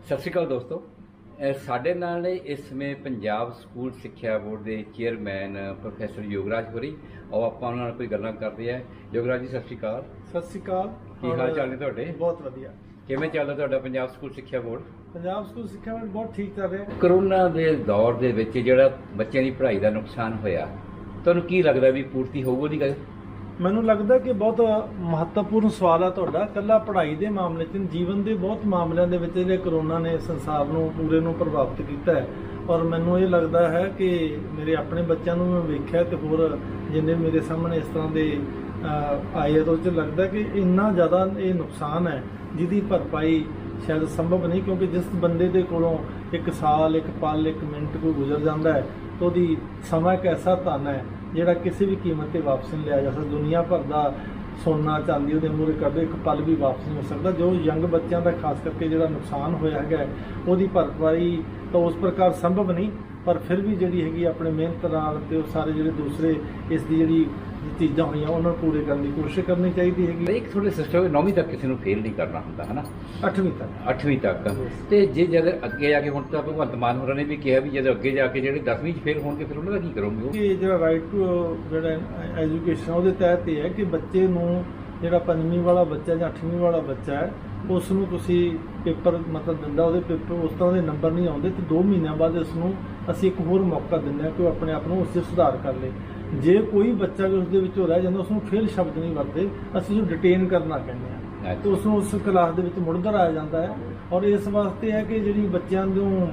ਸਤਿ ਸ਼੍ਰੀ ਅਕਾਲ ਦੋਸਤੋ। ਸਾਡੇ ਨਾਲ ਨੇ ਇਸ ਸਮੇਂ ਪੰਜਾਬ ਸਕੂਲ ਸਿੱਖਿਆ ਬੋਰਡ ਦੇ ਚੇਅਰਮੈਨ ਪ੍ਰੋਫੈਸਰ ਯੋਗਰਾਜ ਹੋਰੀ। और ਆਪਾਂ ਉਹਨਾਂ ਨਾਲ ਕੋਈ ਗੱਲਾਂ ਕਰਦੇ ਆ। ਯੋਗਰਾਜ ਜੀ ਸਤਿ ਸ਼੍ਰੀ ਅਕਾਲ। ਸਤਿ ਸ਼੍ਰੀ ਅਕਾਲ। ਕੀ ਹਾਲ ਚਾਲ ਨੇ ਤੁਹਾਡੇ? ਬਹੁਤ ਵਧੀਆ। ਕਿਵੇਂ ਚੱਲਦਾ ਤੁਹਾਡਾ ਪੰਜਾਬ ਸਕੂਲ ਸਿੱਖਿਆ ਬੋਰਡ? ਪੰਜਾਬ ਸਕੂਲ ਸਿੱਖਿਆ ਬੋਰਡ ਬਹੁਤ ਠੀਕ ਚੱਲ ਰਿਹਾ। ਕਰੋਨਾ ਦੇ ਦੌਰ ਦੇ ਵਿੱਚ ਜਿਹੜਾ ਬੱਚਿਆਂ ਦੀ ਪੜ੍ਹਾਈ ਦਾ ਨੁਕਸਾਨ ਹੋਇਆ, ਤੁਹਾਨੂੰ ਕੀ ਲੱਗਦਾ ਵੀ ਪੂਰਤੀ ਹੋਊ ਉਹਦੀ ਗੱਲ? ਮੈਨੂੰ ਲੱਗਦਾ ਕਿ ਬਹੁਤ ਮਹੱਤਵਪੂਰਨ ਸਵਾਲ ਆ ਤੁਹਾਡਾ। ਇਕੱਲਾ ਪੜ੍ਹਾਈ ਦੇ ਮਾਮਲੇ 'ਚ ਜੀਵਨ ਦੇ ਬਹੁਤ ਮਾਮਲਿਆਂ ਦੇ ਵਿੱਚ ਜਿਹੜੇ ਕਰੋਨਾ ਨੇ ਸੰਸਾਰ ਨੂੰ ਪੂਰੇ ਨੂੰ ਪ੍ਰਭਾਵਿਤ ਕੀਤਾ ਹੈ। ਔਰ ਮੈਨੂੰ ਇਹ ਲੱਗਦਾ ਹੈ ਕਿ ਮੇਰੇ ਆਪਣੇ ਬੱਚਿਆਂ ਨੂੰ ਮੈਂ ਵੇਖਿਆ ਤੇ ਹੋਰ ਜਿੰਨੇ ਮੇਰੇ ਸਾਹਮਣੇ ਇਸ ਤਰ੍ਹਾਂ ਦੇ ਆਏ ਤਾਂ ਉਹ 'ਚ ਲੱਗਦਾ ਕਿ ਇੰਨਾ ਜ਼ਿਆਦਾ ਇਹ ਨੁਕਸਾਨ ਹੈ ਜਿਹਦੀ ਭਰਪਾਈ ਸ਼ਾਇਦ ਸੰਭਵ ਨਹੀਂ, ਕਿਉਂਕਿ ਜਿਸ ਬੰਦੇ ਦੇ ਕੋਲੋਂ ਇੱਕ ਸਾਲ, ਇੱਕ ਪਲ, ਇੱਕ ਮਿੰਟ ਕੋਈ ਗੁਜ਼ਰ ਜਾਂਦਾ ਹੈ ਤਾਂ ਉਹਦੀ ਸਮਾਂ ਇੱਕ ਐਸਾ ਧਨ ਹੈ ਜਿਹੜਾ ਕਿਸੇ ਵੀ ਕੀਮਤ ਤੇ ਵਾਪਸ ਨਹੀਂ ਲਿਆ ਜਾ ਸਕਦਾ। ਦੁਨੀਆ ਭਰ ਦਾ ਸੋਨਾ ਚਾਂਦੀ ਉਹਦੇ ਮੂਹਰੇ ਕੱਢੋ, ਇੱਕ ਪਲ ਵੀ ਵਾਪਸ ਨਹੀਂ ਹੋ ਸਕਦਾ। ਜੋ ਯੰਗ ਬੱਚਿਆਂ ਦਾ ਖਾਸ ਕਰਕੇ ਜਿਹੜਾ ਨੁਕਸਾਨ ਹੋਇਆ ਹੈਗਾ ਉਹਦੀ ਭਰਪਾਈ ਤਾਂ ਉਸ ਪ੍ਰਕਾਰ ਸੰਭਵ ਨਹੀਂ, ਪਰ ਫਿਰ ਵੀ ਜਿਹੜੀ ਹੈਗੀ ਆਪਣੇ ਮਿਹਨਤ ਨਾਲ ਤੇ ਉਹ ਸਾਰੇ ਜਿਹੜੇ ਦੂਸਰੇ ਇਸ ਦੀ ਜਿਹੜੀ ਚੀਜ਼ਾਂ ਹੋਈਆਂ ਉਹਨਾਂ ਨੂੰ ਪੂਰੇ ਕਰਨ ਦੀ ਕੋਸ਼ਿਸ਼ ਕਰਨੀ ਚਾਹੀਦੀ ਹੈਗੀ। ਇੱਕ ਥੋੜੇ ਸਿਸਟਮ 9ਵੀਂ ਤੱਕ ਕਿਸੇ ਨੂੰ ਫੇਲ ਨਹੀਂ ਕਰਨਾ ਹੁੰਦਾ ਹੈ ਨਾ, 8ਵੀਂ ਤੱਕ। ਤੇ ਜੇ ਜਦ ਅੱਗੇ ਜਾ ਕੇ ਹੁਣ ਤਾਂ ਭਗਵੰਤ ਮਾਨ ਹੋਰਾਂ ਨੇ ਵੀ ਕਿਹਾ ਵੀ ਜਦੋਂ ਅੱਗੇ ਜਾ ਕੇ ਜਿਹੜੇ 10ਵੀਂ 'ਚ ਫੇਲ ਹੋਣਗੇ ਫਿਰ ਉਹਨਾਂ ਦਾ ਕੀ ਕਰੋਗੇ? ਕਿ ਜਿਹੜਾ ਰਾਈਟ ਟੂ ਜਿਹੜਾ ਐਜੂਕੇਸ਼ਨ ਉਹਦੇ ਤਹਿਤ ਇਹ ਹੈ ਕਿ ਬੱਚੇ ਨੂੰ ਜਿਹੜਾ 5ਵੀਂ ਵਾਲਾ ਬੱਚਾ ਜਾਂ 8ਵੀਂ ਵਾਲਾ ਬੱਚਾ ਹੈ ਉਸ ਨੂੰ ਤੁਸੀਂ ਪੇਪਰ ਮਤਲਬ ਦਿੰਦਾ, ਉਹਦੇ ਪੇਪਰ ਉਸ ਤਰ੍ਹਾਂ ਦੇ ਨੰਬਰ ਨਹੀਂ ਆਉਂਦੇ ਤੇ 2 ਮਹੀਨਿਆਂ ਬਾਅਦ ਇਸ ਨੂੰ ਅਸੀਂ ਇੱਕ ਹੋਰ ਮੌਕਾ ਦਿੰਦੇ ਹਾਂ ਕਿ ਉਹ ਆਪਣੇ ਆਪ ਨੂੰ ਉਸ 'ਚ ਸੁਧਾਰ ਕਰ ਲੇ। ਜੇ ਕੋਈ ਬੱਚਾ ਵੀ ਉਸ ਦੇ ਵਿੱਚੋਂ ਰਹਿ ਜਾਂਦਾ ਉਸ ਨੂੰ ਫੇਲ ਸ਼ਬਦ ਨਹੀਂ ਵਰਤੇ, ਅਸੀਂ ਉਹਨੂੰ ਡਿਟੇਨ ਕਰਨਾ ਕਹਿੰਦੇ ਹਾਂ ਤੇ ਉਸ ਨੂੰ ਉਸ ਕਲਾਸ ਦੇ ਵਿੱਚ ਮੁੜ ਦਰਾਇਆ ਜਾਂਦਾ ਹੈ। ਔਰ ਇਸ ਵਾਸਤੇ ਹੈ ਕਿ ਜਿਹੜੀ ਬੱਚਿਆਂ ਨੂੰ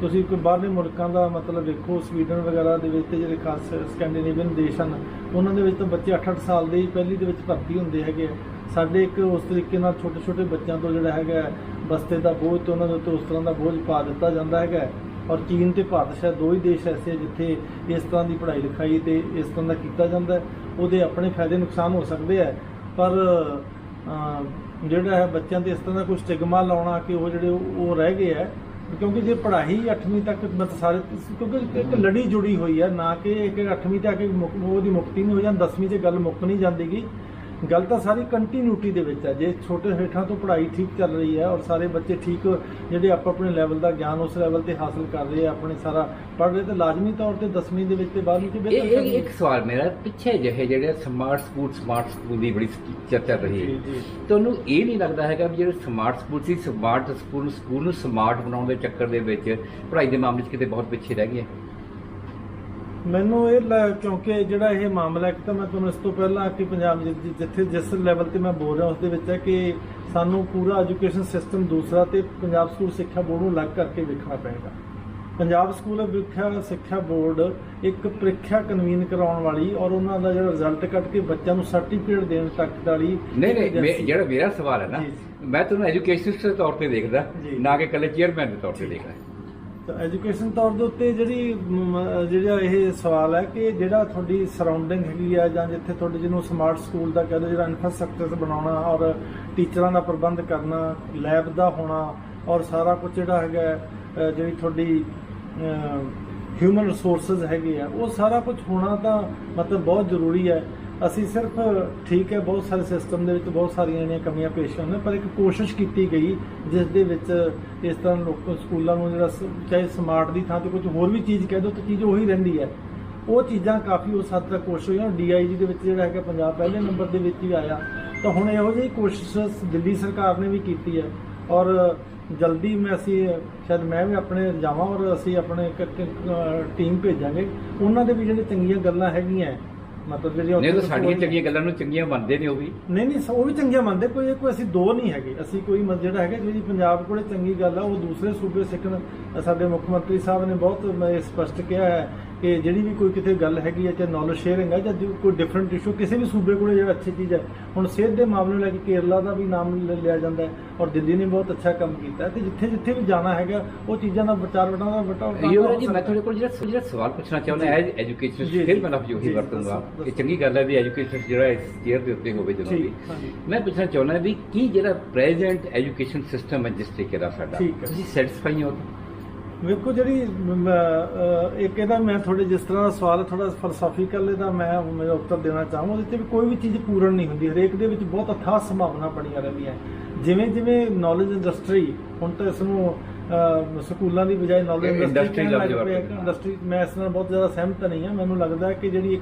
ਤੁਸੀਂ ਕੋਈ ਬਾਹਰਲੇ ਮੁਲਕਾਂ ਦਾ ਮਤਲਬ ਵੇਖੋ, ਸਵੀਡਨ ਵਗੈਰਾ ਦੇ ਵਿੱਚ ਜਿਹੜੇ ਖਾਸ ਸਕੈਂਡੀਨੇਵੀਅਨ ਦੇਸ਼ ਹਨ ਉਹਨਾਂ ਦੇ ਵਿੱਚ ਤਾਂ ਬੱਚੇ 8-8 ਸਾਲ ਦੇ ਹੀ ਪਹਿਲੀ ਦੇ ਵਿੱਚ ਭਰਤੀ ਹੁੰਦੇ ਹੈਗੇ। ਸਾਡੇ ਇੱਕ ਉਸ ਤਰੀਕੇ ਨਾਲ ਛੋਟੇ ਛੋਟੇ ਬੱਚਿਆਂ ਤੋਂ ਜਿਹੜਾ ਹੈਗਾ ਬਸਤੇ ਦਾ ਬੋਝ ਤੇ ਉਹਨਾਂ ਦੇ ਉੱਤੇ ਉਸ ਤਰ੍ਹਾਂ ਦਾ ਬੋਝ ਪਾ ਦਿੱਤਾ ਜਾਂਦਾ ਹੈਗਾ। ਔਰ ਚੀਨ ਤੇ ਭਾਰਤ ਸ਼ਾਇਦ 2 ਹੀ ਦੇਸ਼ ਐਸੇ ਜਿੱਥੇ ਇਸ ਤਰ੍ਹਾਂ ਦੀ ਪੜ੍ਹਾਈ ਲਿਖਾਈ ਤੇ ਇਸ ਤਰ੍ਹਾਂ ਦਾ ਕੀਤਾ ਜਾਂਦਾ। ਉਹਦੇ ਆਪਣੇ ਫਾਇਦੇ ਨੁਕਸਾਨ ਹੋ ਸਕਦੇ ਹੈ, ਪਰ ਜਿਹੜਾ ਹੈ ਬੱਚਿਆਂ 'ਤੇ ਇਸ ਤਰ੍ਹਾਂ ਦਾ ਕੋਈ ਸਟਿਗਮਾ ਲਾਉਣਾ ਕਿ ਉਹ ਜਿਹੜੇ ਉਹ ਰਹਿ ਗਏ ਹੈ, ਕਿਉਂਕਿ ਜੇ ਪੜ੍ਹਾਈ 8ਵੀਂ ਤੱਕ ਮਤਲਬ ਸਾਰੇ, ਕਿਉਂਕਿ ਇੱਕ ਲੜੀ ਜੁੜੀ ਹੋਈ ਹੈ ਨਾ ਕਿ ਇੱਕ 8ਵੀਂ ਤੱਕ ਉਹਦੀ ਮੁਕਤੀ ਨਹੀਂ ਹੋ ਜਾਂਦੀ, 10ਵੀਂ 'ਚ ਗੱਲ ਮੁੱਕ ਨਹੀਂ ਜਾਂਦੀ ਗੀ। ਗੱਲ ਤਾਂ ਸਾਰੀ ਕੰਟੀਨਿਊਟੀ ਦੇ ਵਿੱਚ ਹੈ। ਜੇ ਛੋਟੇ ਹੇਠਾਂ ਤੋਂ ਪੜ੍ਹਾਈ ਠੀਕ ਚੱਲ ਰਹੀ ਹੈ ਔਰ ਸਾਰੇ ਬੱਚੇ ਠੀਕ ਜਿਹੜੇ ਆਪਣੇ ਲੈਵਲ ਦਾ ਗਿਆਨ ਉਸ ਲੈਵਲ ਤੇ ਹਾਸਲ ਕਰ ਰਹੇ ਆ, ਆਪਣੇ ਸਾਰਾ ਪੜ੍ਹ ਰਹੇ, ਤਾਂ ਲਾਜ਼ਮੀ ਤੌਰ ਤੇ 10ਵੀਂ ਦੇ ਵਿੱਚ ਤੇ 12ਵੀਂ 'ਚ ਬਿਹਤਰ। ਇੱਕ ਸਵਾਲ ਮੇਰਾ ਪਿੱਛੇ ਜਿਹੇ ਜਿਹੜੇ ਸਮਾਰਟ ਸਕੂਲ ਦੀ ਬੜੀ ਚਰਚਾ ਰਹੀ, ਤੁਹਾਨੂੰ ਇਹ ਨਹੀਂ ਲੱਗਦਾ ਹੈਗਾ ਵੀ ਜਿਹੜੇ ਸਮਾਰਟ ਸਕੂਲ ਸੀ, ਸਮਾਰਟ ਸਕੂਲ ਨੂੰ ਸਮਾਰਟ ਬਣਾਉਣ ਦੇ ਚੱਕਰ ਦੇ ਵਿੱਚ ਪੜ੍ਹਾਈ ਦੇ ਮਾਮਲੇ 'ਚ ਕਿਤੇ ਬਹੁਤ ਪਿੱਛੇ ਰਹਿ ਗਏ? ਮੈਨੂੰ ਇਹ ਕਿਉਂਕਿ ਜਿਹੜਾ ਇਹ ਮਾਮਲਾ, ਇੱਕ ਤਾਂ ਮੈਂ ਤੁਹਾਨੂੰ ਇਸ ਤੋਂ ਪਹਿਲਾਂ ਕਿ ਪੰਜਾਬ ਜਿੱਥੇ ਜਿਸ ਲੈਵਲ ਤੇ ਮੈਂ ਬੋਲ ਰਿਹਾ ਉਸ ਦੇ ਵਿੱਚ ਹੈ ਕਿ ਸਾਨੂੰ ਪੂਰਾ ਐਜੂਕੇਸ਼ਨ ਸਿਸਟਮ ਦੂਸਰਾ ਤੇ ਪੰਜਾਬ ਸਕੂਲ ਸਿੱਖਿਆ ਬੋਰਡ ਨੂੰ ਅਲੱਗ ਕਰਕੇ ਵੇਖਣਾ ਪਏਗਾ। ਪੰਜਾਬ ਸਕੂਲ ਸਿੱਖਿਆ ਬੋਰਡ ਇੱਕ ਪ੍ਰੀਖਿਆ ਕਨਵੀਨ ਕਰਾਉਣ ਵਾਲੀ ਔਰ ਉਹਨਾਂ ਦਾ ਜਿਹੜਾ ਰਿਜ਼ਲਟ ਕੱਢ ਕੇ ਬੱਚਿਆਂ ਨੂੰ ਸਰਟੀਫਿਕੇਟ ਦੇਣ ਤੱਕ ਵਾਲੀ ਨਹੀਂ, ਜਿਹੜਾ ਮੇਰਾ ਸਵਾਲ ਹੈ ਨਾ, ਮੈਂ ਤੁਹਾਨੂੰ ਐਜੂਕੇਸ਼ਨਿਸਟ ਦੇ ਤੌਰ ਤੇ ਦੇਖਦਾ ਨਾ ਕਿ ਇਕੱਲੇ ਚੇਅਰਮੈਨ ਦੇ ਤੌਰ ਤੇ ਦੇਖਦਾ। ਤਾਂ ਐਜੂਕੇਸ਼ਨ ਤੌਰ ਦੇ ਉੱਤੇ ਜਿਹੜਾ ਇਹ ਸਵਾਲ ਹੈ ਕਿ ਜਿਹੜਾ ਤੁਹਾਡੀ ਸਰਾਊਂਡਿੰਗ ਹੈਗੀ ਆ ਜਾਂ ਜਿੱਥੇ ਤੁਹਾਡੇ ਜਿਹਨੂੰ ਸਮਾਰਟ ਸਕੂਲ ਦਾ ਕਹਿੰਦੇ ਜਿਹੜਾ ਇਨਫਰਾਸਟ੍ਰਕਚਰ ਬਣਾਉਣਾ ਔਰ ਟੀਚਰਾਂ ਦਾ ਪ੍ਰਬੰਧ ਕਰਨਾ, ਲੈਬ ਦਾ ਹੋਣਾ ਔਰ ਸਾਰਾ ਕੁਝ ਜਿਹੜਾ ਹੈਗਾ ਜਿਹੜੀ ਤੁਹਾਡੀ ਹਿਊਮਨ ਰਿਸੋਰਸਿਸ ਹੈਗੇ ਆ ਉਹ ਸਾਰਾ ਕੁਝ ਹੋਣਾ ਤਾਂ ਮਤਲਬ ਬਹੁਤ ਜ਼ਰੂਰੀ ਹੈ। ਅਸੀਂ ਸਿਰਫ ਠੀਕ ਹੈ ਬਹੁਤ ਸਾਰੇ ਸਿਸਟਮ ਦੇ ਵਿੱਚ ਬਹੁਤ ਸਾਰੀਆਂ ਜਿਹੜੀਆਂ ਕਮੀਆਂ ਪੇਸ਼ ਹੋਈਆਂ, ਪਰ ਇੱਕ ਕੋਸ਼ਿਸ਼ ਕੀਤੀ ਗਈ ਜਿਸ ਦੇ ਵਿੱਚ ਇਸ ਤਰ੍ਹਾਂ ਸਕੂਲਾਂ ਨੂੰ ਜਿਹੜਾ ਚਾਹੇ ਸਮਾਰਟ ਦੀ ਥਾਂ ਤੇ ਕੁਝ ਹੋਰ ਵੀ ਚੀਜ਼ ਕਹਿ ਦਿਓ ਤਾਂ ਚੀਜ਼ ਉਹੀ ਰਹਿੰਦੀ ਹੈ। ਉਹ ਚੀਜ਼ਾਂ ਕਾਫੀ ਉਸ ਹੱਦ ਤੱਕ ਕੋਸ਼ਿਸ਼ ਹੋਈਆਂ। DIG ਦੇ ਵਿੱਚ ਜਿਹੜਾ ਹੈਗਾ ਪੰਜਾਬ ਪਹਿਲੇ ਨੰਬਰ ਦੇ ਵਿੱਚ ਹੀ ਆਇਆ, ਤਾਂ ਹੁਣ ਇਹੋ ਜਿਹੀ ਕੋਸ਼ਿਸ਼ ਦਿੱਲੀ ਸਰਕਾਰ ਨੇ ਵੀ ਕੀਤੀ ਹੈ ਔਰ ਜਲਦੀ ਅਸੀਂ ਸ਼ਾਇਦ ਮੈਂ ਵੀ ਆਪਣੇ ਜਾਵਾਂ ਔਰ ਅਸੀਂ ਆਪਣੇ ਟੀਮ ਭੇਜਾਂਗੇ। ਉਹਨਾਂ ਦੇ ਵੀ ਜਿਹੜੇ ਚੰਗੀਆਂ ਗੱਲਾਂ ਹੈਗੀਆਂ ਮਤਲਬ ਜਿਹੜੀਆਂ ਸਾਡੀਆਂ ਚੰਗੀਆਂ ਗੱਲਾਂ ਨੂੰ ਚੰਗੀਆਂ ਮੰਨਦੇ ਨੇ, ਉਹ ਵੀ ਉਹ ਵੀ ਚੰਗੀਆਂ ਮੰਨਦੇ। ਕੋਈ ਅਸੀਂ ਦੋ ਨਹੀਂ ਹੈਗੇ, ਅਸੀਂ ਕੋਈ ਜਿਹੜਾ ਹੈਗਾ ਜਿਹੜੀ ਪੰਜਾਬ ਕੋਲੇ ਚੰਗੀ ਗੱਲ ਆ ਉਹ ਦੂਸਰੇ ਸੂਬੇ ਸਿੱਖਣ। ਸਾਡੇ ਮੁੱਖ ਮੰਤਰੀ ਸਾਹਿਬ ਨੇ ਬਹੁਤ ਸਪਸ਼ਟ ਕਿਹਾ ਹੈ ਕਿ ਜਿਹੜੀ ਵੀ ਕੋਈ ਕਿਤੇ ਗੱਲ ਹੈਗੀ ਹੈ ਚਾਹੇ ਨੌਲੇਜ ਸ਼ੇਅਰਿੰਗ ਹੈ ਜਾਂ ਕੋਈ ਡਿਫਰੈਂਟ ਇਸ਼ੂ ਕਿਸੇ ਵੀ ਸੂਬੇ ਕੋਲੇ ਜਿਹੜਾ ਅੱਛੀ ਚੀਜ਼ ਹੈ। ਹੁਣ ਸਿਹਤ ਦੇ ਮਾਮਲੇ ਨੂੰ ਲੈ ਕੇ ਕੇਰਲਾ ਦਾ ਵੀ ਨਾਮ ਲਿਆ ਜਾਂਦਾ ਹੈ ਔਰ ਦਿੱਲੀ ਨੇ ਬਹੁਤ ਅੱਛਾ ਕੰਮ ਕੀਤਾ ਤੇ ਜਿੱਥੇ ਜਿੱਥੇ ਵੀ ਜਾਣਾ ਹੈਗਾ ਉਹ ਚੀਜ਼ਾਂ ਦਾ ਵਿਚਾਰ ਵਟਾਉਣਾ ਜੀ। ਮੈਂ ਤੁਹਾਡੇ ਕੋਲ ਜਿਹੜਾ ਸਵਾਲ ਪੁੱਛਣਾ ਚਾਹੁੰਦਾ ਐਜ਼ ਐਜੂਕੇਸ਼ਨ, ਫਿਰ ਮੈਂ ਲਫ਼ਜ਼ ਉਹੀ ਵਰਤੂੰਗਾ ਕਿ ਚੰਗੀ ਗੱਲ ਹੈ ਵੀ ਐਜੂਕੇਸ਼ਨ ਜਿਹੜਾ ਇਸ ਚੇਅਰ ਦੇ ਉੱਤੇ ਹੋਵੇ ਜਦੋਂ ਵੀ। ਮੈਂ ਪੁੱਛਣਾ ਚਾਹੁੰਦਾ ਵੀ ਕੀ ਜਿਹੜਾ ਪ੍ਰੈਜ਼ੈਂਟ ਐਜੂਕੇਸ਼ਨ ਸਿਸਟਮ ਹੈ ਜਿਸ ਤਰੀਕੇ ਦਾ ਸਾਡਾ, ਤੁਸੀਂ ਸੈਟਿਸਫਾਈ ਹੋ? ਵੇਖੋ ਜਿਹੜੀ ਇੱਕ ਇਹਦਾ ਮੈਂ ਥੋੜੇ ਜਿਸ ਤਰ੍ਹਾਂ ਦਾ ਸਵਾਲ ਥੋੜਾ ਫਲਸਫੀਕਲ ਇਹਦਾ ਮੈਂ ਮੇਰਾ ਉੱਤਰ ਦੇਣਾ ਚਾਹਾਂਗਾ। ਉਹਦੇ 'ਤੇ ਵੀ ਕੋਈ ਵੀ ਚੀਜ਼ ਪੂਰਨ ਨਹੀਂ ਹੁੰਦੀ, ਹਰੇਕ ਦੇ ਵਿੱਚ ਬਹੁਤ ਅਥਾਹ ਸੰਭਾਵਨਾ ਬਣੀਆਂ ਰਹਿੰਦੀਆਂ। ਜਿਵੇਂ ਜਿਵੇਂ ਨੌਲੇਜ ਇੰਡਸਟਰੀ ਹੁਣ ਤਾਂ ਇਸ ਨੂੰ ਸਕੂਲਾਂ ਦੀ ਬਜਾਏ ਨੌਲੇਜ ਇੰਡਸਟਰੀ ਲੱਗ ਜਾਵੇ। ਇੰਡਸਟਰੀ ਮੈਂ ਇਸ ਨਾਲ ਬਹੁਤ ਜ਼ਿਆਦਾ ਸਹਿਮਤ ਨਹੀਂ ਹਾਂ। ਮੈਨੂੰ ਲੱਗਦਾ ਕਿ ਜਿਹੜੀ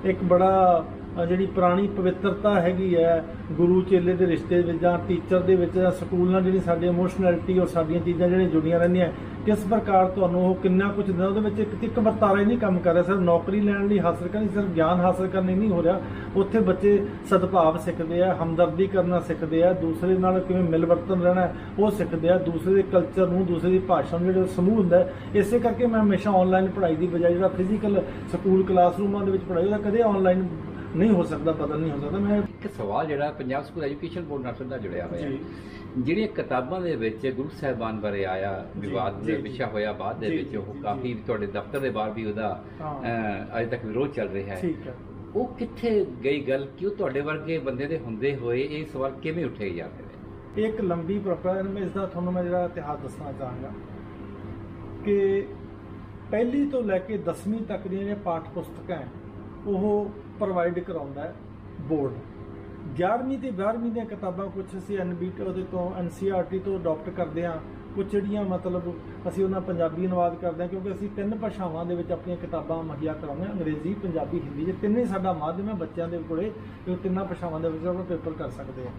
ਇੱਕ ਬੜਾ ਜਿਹੜੀ ਪੁਰਾਣੀ ਪਵਿੱਤਰਤਾ ਹੈਗੀ ਹੈ ਗੁਰੂ ਚੇਲੇ ਦੇ ਰਿਸ਼ਤੇ ਵਿੱਚ ਜਾਂ ਟੀਚਰ ਦੇ ਵਿੱਚ ਜਾਂ ਸਕੂਲ ਨਾਲ ਜਿਹੜੀ ਸਾਡੀ ਇਮੋਸ਼ਨੈਲਿਟੀ ਔਰ ਸਾਡੀਆਂ ਚੀਜ਼ਾਂ ਜਿਹੜੀਆਂ ਜੁੜੀਆਂ ਰਹਿੰਦੀਆਂ, ਕਿਸ ਪ੍ਰਕਾਰ ਤੁਹਾਨੂੰ ਉਹ ਕਿੰਨਾ ਕੁਝ ਦਿੰਦਾ, ਉਹਦੇ ਵਿੱਚ ਇੱਕ ਵਰਤਾਰਾ ਹੀ ਨਹੀਂ ਕੰਮ ਕਰ ਰਿਹਾ। ਸਿਰਫ ਨੌਕਰੀ ਲੈਣ ਲਈ ਹਾਸਲ ਕਰਨੀ, ਸਿਰਫ ਗਿਆਨ ਹਾਸਲ ਕਰਨ ਲਈ ਨਹੀਂ ਹੋ ਰਿਹਾ। ਉੱਥੇ ਬੱਚੇ ਸਦਭਾਵ ਸਿੱਖਦੇ ਆ, ਹਮਦਰਦੀ ਕਰਨਾ ਸਿੱਖਦੇ ਆ, ਦੂਸਰੇ ਨਾਲ ਕਿਵੇਂ ਮਿਲ ਵਰਤਨ ਰਹਿਣਾ ਉਹ ਸਿੱਖਦੇ ਆ, ਦੂਸਰੇ ਦੇ ਕਲਚਰ ਨੂੰ, ਦੂਸਰੇ ਦੀ ਭਾਸ਼ਾ ਨੂੰ ਜਿਹੜਾ ਸਮੂਹ ਹੁੰਦਾ। ਇਸੇ ਕਰਕੇ ਮੈਂ ਹਮੇਸ਼ਾ ਆਨਲਾਈਨ ਪੜ੍ਹਾਈ ਦੀ ਬਜਾਏ ਜਿਹੜਾ ਫਿਜ਼ੀਕਲ ਸਕੂਲ ਕਲਾਸਰੂਮਾਂ ਦੇ ਵਿੱਚ ਪੜ੍ਹਾਈ ਉਹਦਾ ਕਦੇ ਆਨਲਾਈਨ ਨਹੀਂ ਹੋ ਸਕਦਾ, ਬਦਲ ਨਹੀਂ ਹੋ ਸਕਦਾ। ਮੈਂ ਇੱਕ ਸਵਾਲ ਜਿਹੜਾ ਪੰਜਾਬ ਸਕੂਲ ਐਜੂਕੇਸ਼ਨ ਬੋਰਡ ਨਾਲ ਸਿੱਧਾ ਜੁੜਿਆ ਹੋਇਆ, ਜਿਹੜੀਆਂ ਕਿਤਾਬਾਂ ਦੇ ਵਿੱਚ ਗੁਰੂ ਸਾਹਿਬਾਨ ਬਾਰੇ ਆਇਆ ਵਿਵਾਦ ਦਾ ਵਿਸ਼ਾ ਹੋਇਆ, ਬਾਅਦ ਦੇ ਵਿੱਚ ਉਹ ਕਾਫੀ ਤੁਹਾਡੇ ਦਫ਼ਤਰ ਦੇ ਬਾਹਰ ਵੀ ਉਹਦਾ ਅਜੇ ਤੱਕ ਵਿਰੋਧ ਚੱਲ ਰਿਹਾ ਹੈ, ਉਹ ਕਿੱਥੇ ਗਈ ਗੱਲ? ਕਿਉਂ ਤੁਹਾਡੇ ਵਰਗੇ ਬੰਦੇ ਦੇ ਹੁੰਦੇ ਹੋਏ ਇਹ ਸਵਾਲ ਕਿਵੇਂ ਉੱਠੇ ਜਾਂਦੇ ਨੇ? ਇੱਕ ਲੰਬੀ ਪਰੰਪਰਾ ਹੈ। ਇਸ ਦਾ ਤੁਹਾਨੂੰ ਮੈਂ ਜਿਹੜਾ ਇਤਿਹਾਸ ਦੱਸਣਾ ਚਾਹਾਂਗਾ ਕਿ ਪਹਿਲੀ ਤੋਂ ਲੈ ਕੇ 10ਵੀਂ ਤੱਕ ਦੀਆਂ ਜਿਹੜੀਆਂ ਪਾਠ ਪੁਸਤਕਾਂ ਹੈ ਉਹ ਪ੍ਰੋਵਾਈਡ ਕਰਾਉਂਦਾ ਹੈ ਬੋਰਡ। 11ਵੀਂ ਤੇ 12ਵੀਂ ਦੀਆਂ ਕਿਤਾਬਾਂ ਕੁਝ ਅਸੀਂ ਉਹਦੇ ਤੋਂ NCERT ਤੋਂ ਅਡਾਪਟ ਕਰਦੇ ਹਾਂ, ਕੁਝ ਜਿਹੜੀਆਂ ਮਤਲਬ ਅਸੀਂ ਉਹਨਾਂ ਪੰਜਾਬੀ ਅਨੁਵਾਦ ਕਰਦੇ ਹਾਂ, ਕਿਉਂਕਿ ਅਸੀਂ 3 ਭਾਸ਼ਾਵਾਂ ਦੇ ਵਿੱਚ ਆਪਣੀਆਂ ਕਿਤਾਬਾਂ ਮੁਹੱਈਆ ਕਰਾਉਂਦੇ ਹਾਂ, ਅੰਗਰੇਜ਼ੀ, ਪੰਜਾਬੀ, ਹਿੰਦੀ। ਜੇ ਤਿੰਨੇ ਸਾਡਾ ਮਾਧਿਅਮ ਹੈ ਬੱਚਿਆਂ ਦੇ ਕੋਲੇ, ਉਹ 3 ਭਾਸ਼ਾਵਾਂ ਦੇ ਵਿੱਚ ਆਪਾਂ ਪੇਪਰ ਕਰ ਸਕਦੇ ਹਾਂ।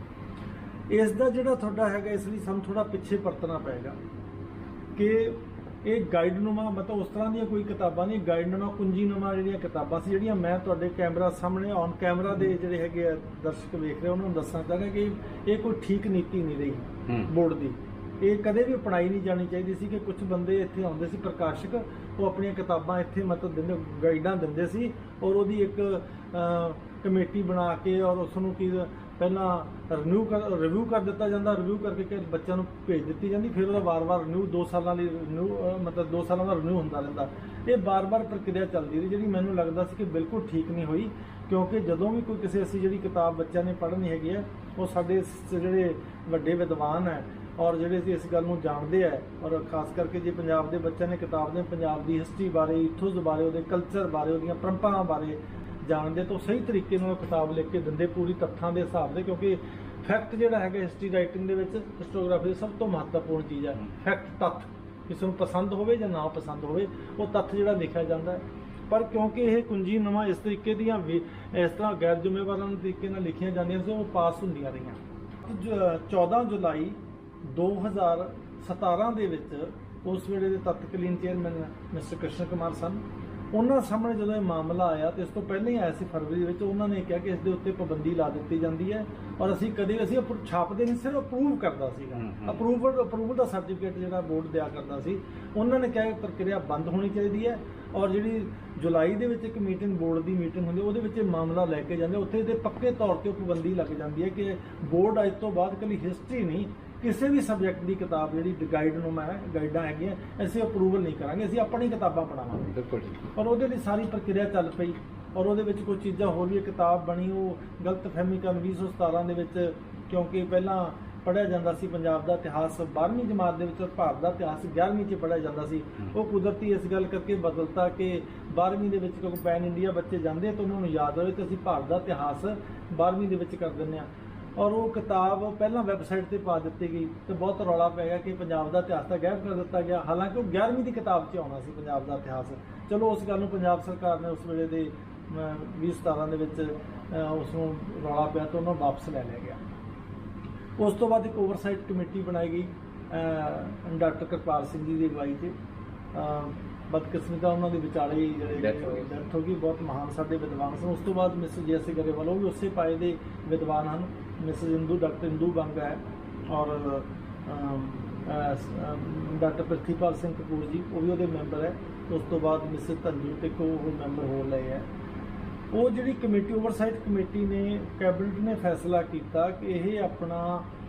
ਇਸ ਦਾ ਜਿਹੜਾ ਤੁਹਾਡਾ ਹੈਗਾ, ਇਸ ਲਈ ਸਾਨੂੰ ਥੋੜਾ ਪਿੱਛੇ ਪਰਤਣਾ ਪਏਗਾ ਕਿ ਇਹ ਗਾਈਡਨੁਮਾ ਮਤਲਬ ਉਸ ਤਰ੍ਹਾਂ ਦੀਆਂ ਕੋਈ ਕਿਤਾਬਾਂ ਨਹੀਂ, ਗਾਈਡਨੁਮਾ ਕੁੰਜੀਨੁਮਾ ਜਿਹੜੀਆਂ ਕਿਤਾਬਾਂ ਸੀ, ਜਿਹੜੀਆਂ ਮੈਂ ਤੁਹਾਡੇ ਕੈਮਰਾ ਸਾਹਮਣੇ ਔਨ ਕੈਮਰਾ ਦੇ ਜਿਹੜੇ ਹੈਗੇ ਆ ਦਰਸ਼ਕ ਵੇਖ ਰਹੇ ਉਹਨਾਂ ਨੂੰ ਦੱਸਣਾ ਚਾਹਾਂਗਾ ਕਿ ਇਹ ਕੋਈ ਠੀਕ ਨੀਤੀ ਨਹੀਂ ਰਹੀ ਬੋਰਡ ਦੀ। ਇਹ ਕਦੇ ਵੀ ਅਪਣਾਈ ਨਹੀਂ ਜਾਣੀ ਚਾਹੀਦੀ ਸੀ ਕਿ ਕੁਝ ਬੰਦੇ ਇੱਥੇ ਆਉਂਦੇ ਸੀ ਪ੍ਰਕਾਸ਼ਕ, ਉਹ ਆਪਣੀਆਂ ਕਿਤਾਬਾਂ ਇੱਥੇ ਮਤਲਬ ਦਿੰਦੇ, ਗਾਈਡਾਂ ਦਿੰਦੇ ਸੀ ਔਰ ਉਹਦੀ ਇੱਕ ਕਮੇਟੀ ਬਣਾ ਕੇ ਔਰ ਉਸ ਨੂੰ ਕੀ ਪਹਿਲਾਂ ਰਿਵਿਊ ਕਰ ਦਿੱਤਾ ਜਾਂਦਾ, ਰਿਵਿਊ ਕਰਕੇ ਕਿ ਬੱਚਿਆਂ ਨੂੰ ਭੇਜ ਦਿੱਤੀ ਜਾਂਦੀ, ਫਿਰ ਉਹਦਾ ਵਾਰ-ਵਾਰ ਰਿਨਿਊ 2 ਸਾਲਾਂ ਲਈ ਮਤਲਬ 2 ਸਾਲਾਂ ਦਾ ਰਿਨਿਊ ਹੁੰਦਾ ਰਹਿੰਦਾ। ਇਹ ਬਾਰ-ਬਾਰ ਪ੍ਰਕਿਰਿਆ ਚੱਲਦੀ ਰਹੀ, ਜਿਹੜੀ ਮੈਨੂੰ ਲੱਗਦਾ ਸੀ ਕਿ ਬਿਲਕੁਲ ਠੀਕ ਨਹੀਂ ਹੋਈ। ਕਿਉਂਕਿ ਜਦੋਂ ਵੀ ਕੋਈ ਕਿਸੇ ਅਸੀਂ ਜਿਹੜੀ ਕਿਤਾਬ ਬੱਚਿਆਂ ਨੇ ਪੜ੍ਹਨੀ ਹੈਗੀ ਹੈ, ਉਹ ਸਾਡੇ ਜਿਹੜੇ ਵੱਡੇ ਵਿਦਵਾਨ ਹੈ ਔਰ ਜਿਹੜੇ ਇਸ ਗੱਲ ਨੂੰ ਜਾਣਦੇ ਹੈ, ਔਰ ਖਾਸ ਕਰਕੇ ਜੇ ਪੰਜਾਬ ਦੇ ਬੱਚਿਆਂ ਨੇ ਕਿਤਾਬ ਦੇ ਪੰਜਾਬ ਦੀ ਹਿਸਟਰੀ ਬਾਰੇ, ਇਥੋਸ ਬਾਰੇ, ਉਹਦੇ ਕਲਚਰ ਬਾਰੇ, ਉਹਦੀਆਂ ਪਰੰਪਰਾਵਾਂ ਬਾਰੇ ਜਾਣਦੇ ਤਾਂ ਸਹੀ ਤਰੀਕੇ ਨਾਲ ਕਿਤਾਬ ਲਿਖ ਕੇ ਦਿੰਦੇ ਪੂਰੀ ਤੱਥਾਂ ਦੇ ਹਿਸਾਬ ਦੇ। ਕਿਉਂਕਿ ਫੈਕਟ ਜਿਹੜਾ ਹੈਗਾ ਹਿਸਟਰੀ ਰਾਈਟਿੰਗ ਦੇ ਵਿੱਚ, ਹਿਸਟੋਗ੍ਰਾਫੀ ਦੀ ਸਭ ਤੋਂ ਮਹੱਤਵਪੂਰਨ ਚੀਜ਼ ਹੈ ਫੈਕਟ, ਤੱਥ। ਕਿਸੇ ਨੂੰ ਪਸੰਦ ਹੋਵੇ ਜਾਂ ਨਾ ਪਸੰਦ ਹੋਵੇ, ਉਹ ਤੱਥ ਜਿਹੜਾ ਲਿਖਿਆ ਜਾਂਦਾ ਹੈ। ਪਰ ਕਿਉਂਕਿ ਇਹ ਕੁੰਜੀਨੁਮਾ ਇਸ ਤਰੀਕੇ ਦੀਆਂ ਇਸ ਤਰ੍ਹਾਂ ਗੈਰ ਜ਼ਿੰਮੇਵਾਰਾਂ ਤਰੀਕੇ ਨਾਲ ਲਿਖੀਆਂ ਜਾਂਦੀਆਂ ਸੀ, ਉਹ ਪਾਸ ਹੁੰਦੀਆਂ ਰਹੀਆਂ। 14 ਜੁਲਾਈ 2017 ਦੇ ਵਿੱਚ ਉਸ ਵੇਲੇ ਦੇ ਤਤਕਾਲੀਨ ਚੇਅਰਮੈਨ ਮਿਸਟਰ ਕ੍ਰਿਸ਼ਨ ਕੁਮਾਰ ਸਨ, ਉਹਨਾਂ ਸਾਹਮਣੇ ਜਦੋਂ ਇਹ ਮਾਮਲਾ ਆਇਆ ਤੇ ਇਸ ਤੋਂ ਪਹਿਲਾਂ ਹੀ ਆਇਆ ਸੀ ਫਰਵਰੀ ਵਿੱਚ, ਉਹਨਾਂ ਨੇ ਕਿਹਾ ਕਿ ਇਸ ਦੇ ਉੱਤੇ ਪਾਬੰਦੀ ਲਾ ਦਿੱਤੀ ਜਾਂਦੀ ਹੈ ਔਰ ਅਸੀਂ ਛਾਪਦੇ ਨਹੀਂ, ਸਿਰਫ ਅਪਰੂਵ ਕਰਦਾ ਸੀਗਾ। ਅਪਰੂਵਲ ਦਾ ਸਰਟੀਫਿਕੇਟ ਜਿਹੜਾ ਬੋਰਡ ਦਿਆ ਕਰਦਾ ਸੀ। ਉਹਨਾਂ ਨੇ ਕਿਹਾ ਕਿ ਪ੍ਰਕਿਰਿਆ ਬੰਦ ਹੋਣੀ ਚਾਹੀਦੀ ਹੈ ਔਰ ਜਿਹੜੀ ਜੁਲਾਈ ਦੇ ਵਿੱਚ ਇੱਕ ਮੀਟਿੰਗ, ਬੋਰਡ ਦੀ ਮੀਟਿੰਗ ਹੁੰਦੀ, ਉਹਦੇ ਵਿੱਚ ਇਹ ਮਾਮਲਾ ਲੈ ਕੇ ਜਾਂਦੇ, ਉੱਥੇ ਇਹਦੇ ਪੱਕੇ ਤੌਰ ਤੇ ਪਾਬੰਦੀ ਲੱਗ ਜਾਂਦੀ ਹੈ ਕਿ ਬੋਰਡ ਅੱਜ ਤੋਂ ਬਾਅਦ ਇਕੱਲੀ ਹਿਸਟਰੀ ਨਹੀਂ, ਕਿਸੇ ਵੀ ਸਬਜੈਕਟ ਦੀ ਕਿਤਾਬ ਜਿਹੜੀ ਗਾਈਡਨੁਮਾ ਹੈ, ਗਾਈਡਾਂ ਹੈਗੀਆਂ, ਅਸੀਂ ਅਪਰੂਵਲ ਨਹੀਂ ਕਰਾਂਗੇ, ਅਸੀਂ ਆਪਣੀ ਕਿਤਾਬਾਂ ਬਣਾਵਾਂਗੇ। ਬਿਲਕੁਲ। ਔਰ ਉਹਦੇ ਲਈ ਸਾਰੀ ਪ੍ਰਕਿਰਿਆ ਚੱਲ ਪਈ ਔਰ ਉਹਦੇ ਵਿੱਚ ਕੋਈ ਚੀਜ਼ਾਂ ਹੋਰ ਵੀ ਕਿਤਾਬ ਬਣੀ, ਉਹ ਗਲਤਫਹਿਮੀ ਕਾਰਨ 2017 ਦੇ ਵਿੱਚ, ਕਿਉਂਕਿ ਪਹਿਲਾਂ ਪੜ੍ਹਿਆ ਜਾਂਦਾ ਸੀ ਪੰਜਾਬ ਦਾ ਇਤਿਹਾਸ 12ਵੀਂ ਜਮਾਤ ਦੇ ਵਿੱਚ, ਭਾਰਤ ਦਾ ਇਤਿਹਾਸ 11ਵੀਂ 'ਚ ਪੜ੍ਹਿਆ ਜਾਂਦਾ ਸੀ। ਉਹ ਕੁਦਰਤੀ ਇਸ ਗੱਲ ਕਰਕੇ ਬਦਲਤਾ ਕਿ 12ਵੀਂ ਦੇ ਵਿੱਚ ਕਿਉਂਕਿ ਪੈਨ ਇੰਡੀਆ ਬੱਚੇ ਜਾਂਦੇ ਤਾਂ ਉਹਨਾਂ ਨੂੰ ਯਾਦ ਰਹੇ ਤੇ ਅਸੀਂ ਭਾਰਤ ਦਾ ਇਤਿਹਾਸ 12ਵੀਂ ਦੇ ਵਿੱਚ ਕਰ ਦਿੰਦੇ ਹਾਂ। ਔਰ ਉਹ ਕਿਤਾਬ ਪਹਿਲਾਂ ਵੈਬਸਾਈਟ ਤੇ ਪਾ ਦਿੱਤੀ ਗਈ ਤੇ ਬਹੁਤ ਰੌਲਾ ਪੈ ਗਿਆ ਕਿ ਪੰਜਾਬ ਦਾ ਇਤਿਹਾਸ ਤਾਂ ਗਾਇਬ ਕਰ ਦਿੱਤਾ ਗਿਆ, ਹਾਲਾਂਕਿ ਉਹ 11ਵੀਂ ਦੀ ਕਿਤਾਬ 'ਚ ਆਉਣਾ ਸੀ ਪੰਜਾਬ ਦਾ ਇਤਿਹਾਸ। ਚਲੋ ਉਸ ਗੱਲ ਨੂੰ ਪੰਜਾਬ ਸਰਕਾਰ ਨੇ ਉਸ ਵੇਲੇ ਦੇ 2017 ਦੇ ਵਿੱਚ ਉਸ ਨੂੰ ਰੌਲਾ ਪਿਆ ਤਾਂ ਉਹਨੂੰ ਵਾਪਸ ਲੈ ਲਿਆ ਗਿਆ। ਉਸ ਤੋਂ ਬਾਅਦ ਇੱਕ ਓਵਰਸਾਈਟ ਕਮੇਟੀ ਬਣਾਈ ਗਈ ਡਾਕਟਰ ਕਿਰਪਾਲ ਸਿੰਘ ਜੀ ਦੀ ਅਗਵਾਈ 'ਚ। ਬਦਕਿਸਮਤੀ ਉਹਨਾਂ ਦੇ ਵਿਚਾਲੇ ਜਿਹੜੇ ਡੈਥ ਹੋ ਗਈ। ਬਹੁਤ ਮਹਾਨ ਸਾਡੇ ਵਿਦਵਾਨ ਸਨ। ਉਸ ਤੋਂ ਬਾਅਦ ਮਿਸਟਰ ਜੈਸੇ ਗਰੇਵਾਲ, ਉਹ ਵੀ ਉਸੇ ਪਾਏ ਦੇ ਵਿਦਵਾਨ ਹਨ। ਮਿਸਟਰ ਡਾਕਟਰ ਇੰਦੂ ਬੰਗ ਹੈ ਔਰ ਡਾਕਟਰ ਪ੍ਰਿਥੀਪਾਲ ਸਿੰਘ ਕਪੂਰ ਜੀ, ਉਹ ਵੀ ਉਹਦੇ ਮੈਂਬਰ ਹੈ। ਉਸ ਤੋਂ ਬਾਅਦ ਮਿਸਟਰ ਧੰਜੂ ਟਿੱਕ ਉਹ ਮੈਂਬਰ ਹੋ ਲਏ ਹੈ। ਉਹ ਜਿਹੜੀ ਕਮੇਟੀ, ਓਵਰਸਾਈਟ ਕਮੇਟੀ ਨੇ, ਕੈਬਨਿਟ ਨੇ ਫੈਸਲਾ ਕੀਤਾ ਕਿ ਇਹ ਆਪਣਾ